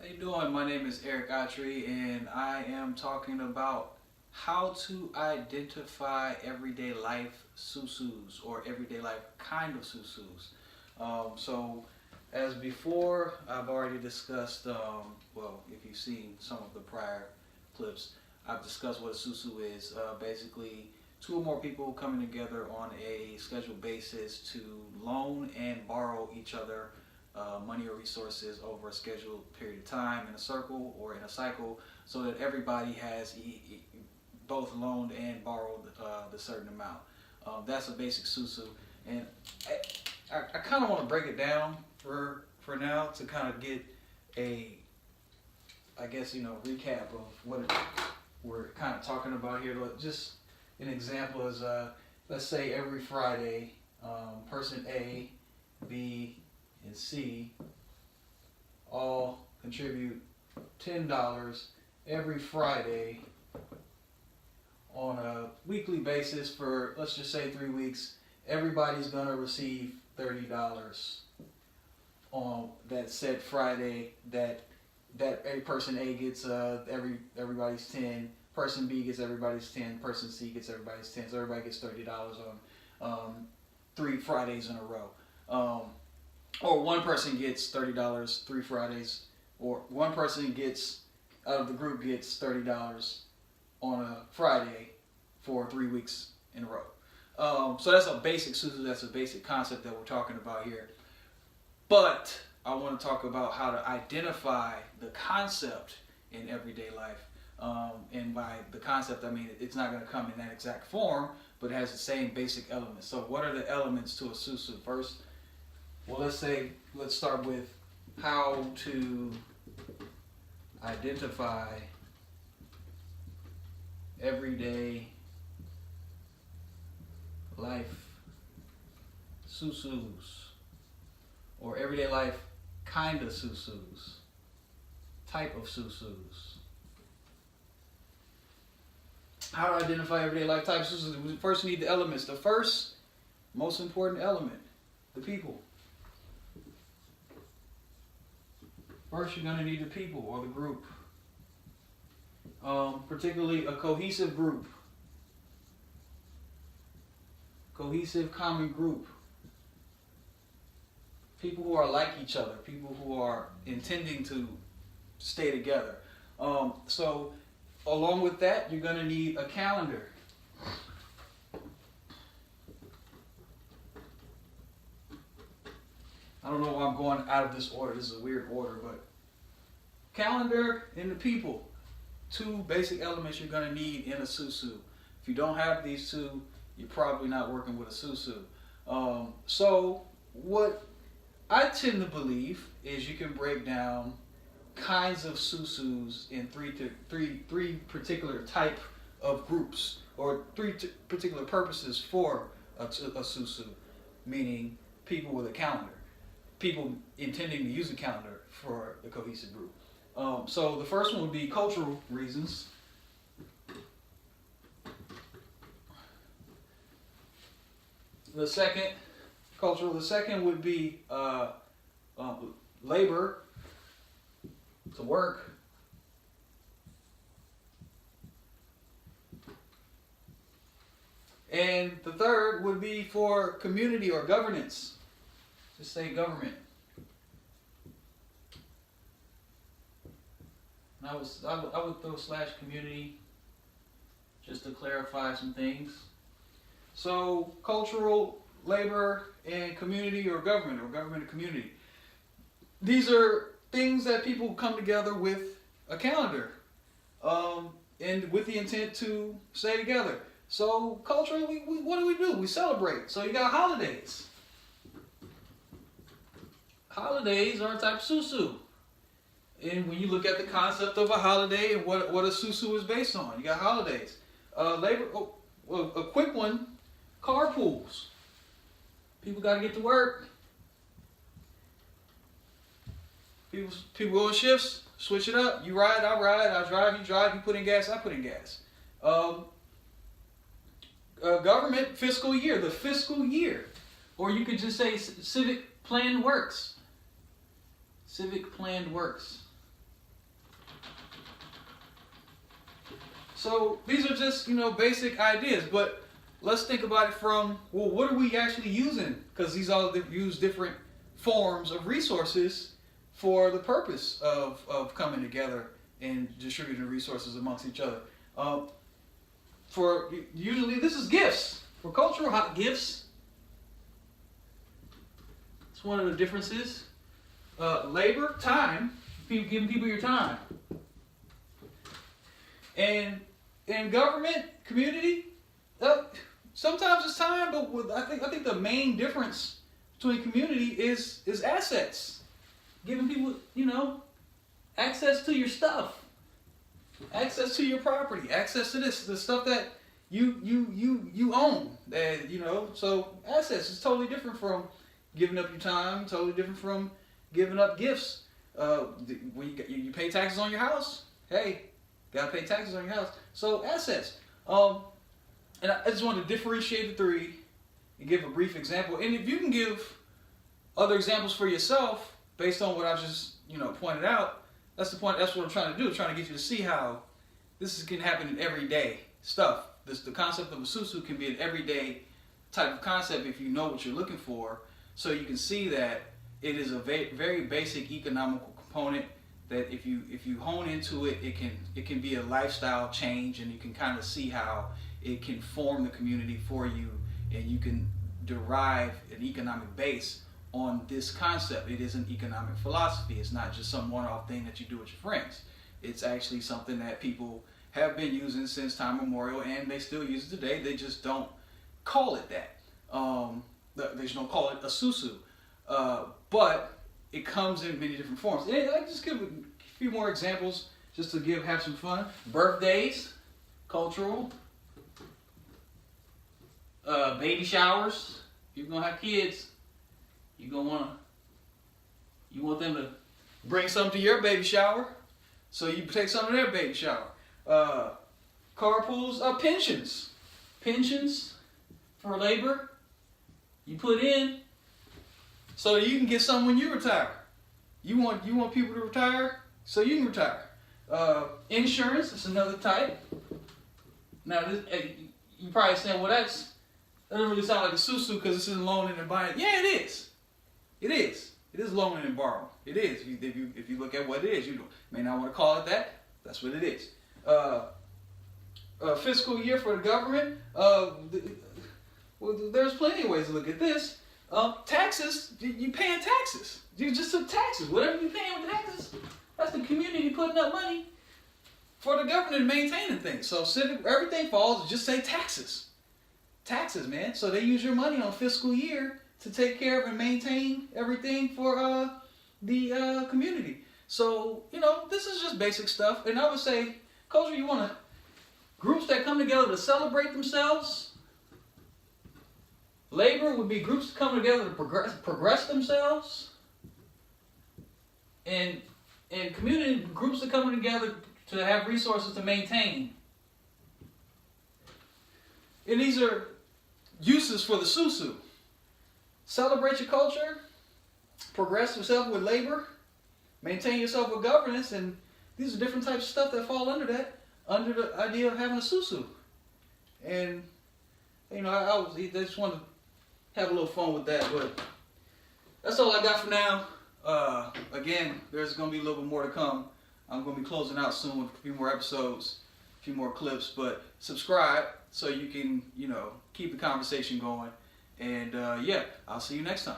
How you doing? My name is Erick Otchere, and I am talking about how to identify everyday life susus or everyday life kind of susus. So, as before, I've already discussed. Well, if you've seen some of the prior clips, I've discussed what a susu is. Basically, two or more people coming together on a scheduled basis to loan and borrow each other money or resources over a scheduled period of time in a circle or in a cycle, so that everybody has both loaned and borrowed the certain amount. That's a basic susu, and I kind of want to break it down for now to kind of get a, I guess, recap of what we're kind of talking about here. Just an example is, let's say every Friday, person A, B, and C all contribute $10 every Friday on a weekly basis for, let's just say, 3 weeks. Everybody's gonna receive $30 on that said Friday. That a person A gets everybody's 10, person B gets everybody's 10, person C gets everybody's 10. So everybody gets $30 on 3 Fridays in a row. Or one person gets $30 3 Fridays, or one person gets out of the group gets $30 on a Friday for 3 weeks in a row. So that's a basic susu. That's a basic concept that we're talking about here. But I want to talk about how to identify the concept in everyday life. And by the concept, I mean it's not going to come in that exact form, but it has the same basic elements. So what are the elements to a susu? First, well, let's start with how to identify everyday life susus, or everyday life kind of susus, type of susus. How to identify everyday life type of susus? We first need the elements. The first most important element, the people. First, you're going to need the people or the group, particularly a cohesive group, cohesive common group, people who are like each other, people who are intending to stay together. So along with that, you're going to need a calendar. I don't know why I'm going out of this order. This is a weird order, but calendar and the people. Two basic elements you're going to need in a susu. If you don't have these two, you're probably not working with a susu. So what I tend to believe is you can break down kinds of susus in three particular type of groups, or three particular purposes for a susu, meaning people with a calendar, people intending to use a calendar for the cohesive group. So the first one would be cultural reasons. The second would be labor, to work. And the third would be for community or governance. Just say government. And I would throw / community just to clarify some things. So cultural, labor, and community or government and community. These are things that people come together with a calendar, and with the intent to stay together. So culturally, what do? We celebrate. So you got holidays. Holidays are a type of susu. And when you look at the concept of a holiday and what a susu is based on, you got holidays. Labor, a quick one, carpools. People got to get to work. People go on shifts, switch it up. You ride, I ride, I drive, you drive, you put in gas, I put in gas. Government, fiscal year, the fiscal year. Or you could just say civic planned works. Civic planned works. So these are just, basic ideas, but let's think about it from, well, what are we actually using? Because these all use different forms of resources for the purpose of coming together and distributing resources amongst each other. For usually this is gifts. For cultural gifts, it's one of the differences. Labor, time, giving people your time. And in government, community, sometimes it's time, but I think the main difference between community is assets. Giving people, access to your stuff, access to your property, access to the stuff that you own. So assets is totally different from giving up your time. Totally different from giving up gifts. When you pay taxes on your house, hey, gotta pay taxes on your house. So assets. And I just want to differentiate the three and give a brief example. And if you can give other examples for yourself based on what I've just pointed out, that's the point. That's what I'm trying to do. I'm trying to get you to see how this can happen in everyday stuff. The concept of a susu can be an everyday type of concept if you know what you're looking for. So you can see that it is a very basic economical component that if you hone into it, it can be a lifestyle change, and you can kind of see how it can form the community for you, and you can derive an economic base on this concept. It is an economic philosophy. It's not just some one-off thing that you do with your friends. It's actually something that people have been using since time immemorial, and they still use it today. They just don't call it that. They just don't call it a susu. But it comes in many different forms. And I just give a few more examples just to have some fun. Birthdays, cultural. Baby showers. If you're gonna have kids, you want them to bring something to your baby shower, so you take some of their baby shower. Carpools, pensions for labor you put in, so that you can get some when you retire. You want people to retire, so you can retire. Insurance is another type. Now you probably saying, well, that doesn't really sound like a susu because this isn't loaning and buying. Yeah, it is. It is. It is loaning and borrowing. It is. If you look at what it is, you may not want to call it that. That's what it is. Fiscal year for the government. Well, there's plenty of ways to look at this. Taxes. You paying taxes. You just took taxes. Whatever you paying with taxes, that's the community putting up money for the government maintaining things. So everything falls. Just say taxes. Taxes, man. So they use your money on fiscal year to take care of and maintain everything for the community. So, this is just basic stuff. And I would say, culture, you want groups that come together to celebrate themselves. Labor would be groups coming together to progress themselves. And community groups that coming together to have resources to maintain. And these are uses for the susu. Celebrate your culture, progress yourself with labor, maintain yourself with governance, and these are different types of stuff that fall under the idea of having a susu. And I just want to have a little fun with that, but that's all I got for now. Again, there's going to be a little bit more to come. I'm going to be closing out soon with a few more episodes, a few more clips, but subscribe so you can, keep the conversation going. And yeah, I'll see you next time.